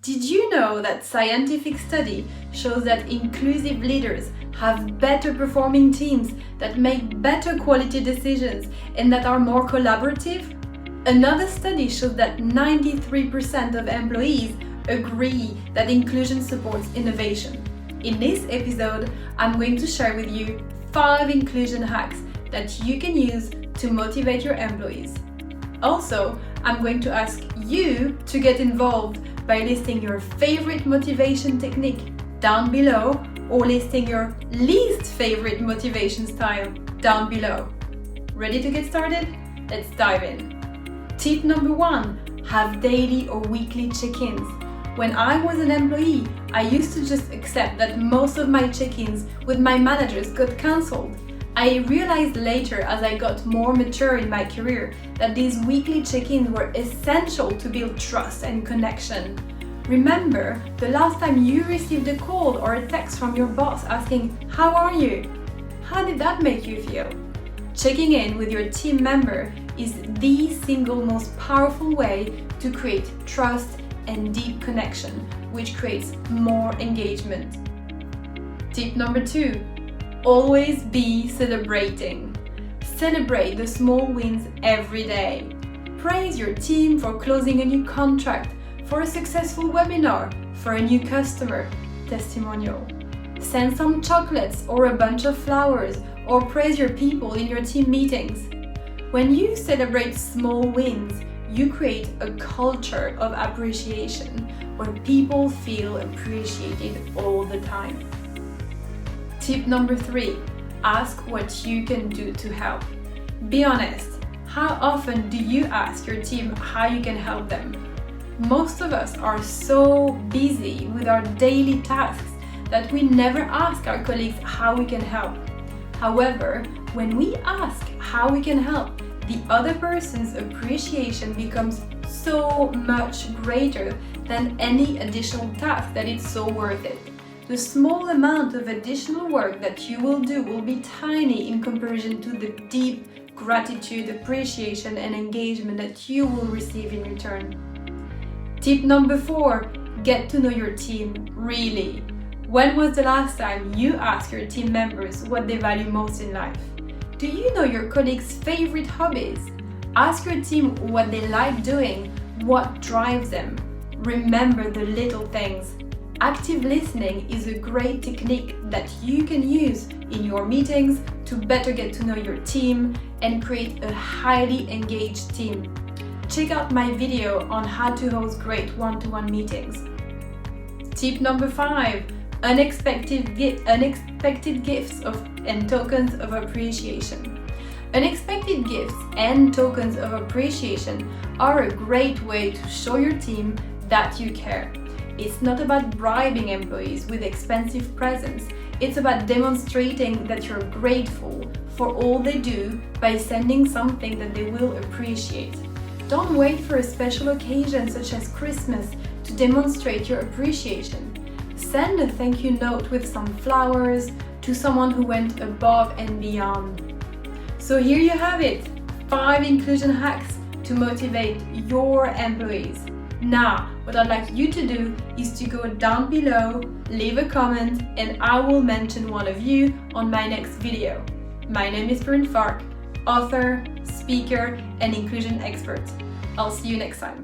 Did you know that scientific study shows that inclusive leaders have better performing teams that make better quality decisions and that are more collaborative? Another study shows that 93% of employees agree that inclusion supports innovation. In this episode, I'm going to share with you 5 inclusion hacks that you can use to motivate your employees. Also, I'm going to ask you to get involved by listing your favorite motivation technique down below or listing your least favorite motivation style down below. Ready to get started? Let's dive in. Tip number 1, have daily or weekly check-ins. When I was an employee, I used to just accept that most of my check-ins with my managers got cancelled. I realized later as I got more mature in my career that these weekly check-ins were essential to build trust and connection. Remember the last time you received a call or a text from your boss asking, "How are you?" How did that make you feel? Checking in with your team member is the single most powerful way to create trust and deep connection, which creates more engagement. Tip number 2. Always be celebrating. Celebrate the small wins every day. Praise your team for closing a new contract, for a successful webinar, for a new customer testimonial. Send some chocolates or a bunch of flowers, or praise your people in your team meetings. When you celebrate small wins, you create a culture of appreciation where people feel appreciated all the time. Tip number 3, ask what you can do to help. Be honest, how often do you ask your team how you can help them? Most of us are so busy with our daily tasks that we never ask our colleagues how we can help. However, when we ask how we can help, the other person's appreciation becomes so much greater than any additional task that it's so worth it. The small amount of additional work that you will do will be tiny in comparison to the deep gratitude, appreciation, and engagement that you will receive in return. Tip number 4, get to know your team really. When was the last time you asked your team members what they value most in life? Do you know your colleagues' favorite hobbies? Ask your team what they like doing, what drives them. Remember the little things. Active listening is a great technique that you can use in your meetings to better get to know your team and create a highly engaged team. Check out my video on how to host great one-to-one meetings. Tip number 5, unexpected gifts and tokens of appreciation. Unexpected gifts and tokens of appreciation are a great way to show your team that you care. It's not about bribing employees with expensive presents. It's about demonstrating that you're grateful for all they do by sending something that they will appreciate. Don't wait for a special occasion such as Christmas to demonstrate your appreciation. Send a thank you note with some flowers to someone who went above and beyond. So here you have it, 5 inclusion hacks to motivate your employees. Now, what I'd like you to do is to go down below, leave a comment, and I will mention one of you on my next video. My name is Perrine Farque, author, speaker, and inclusion expert. I'll see you next time.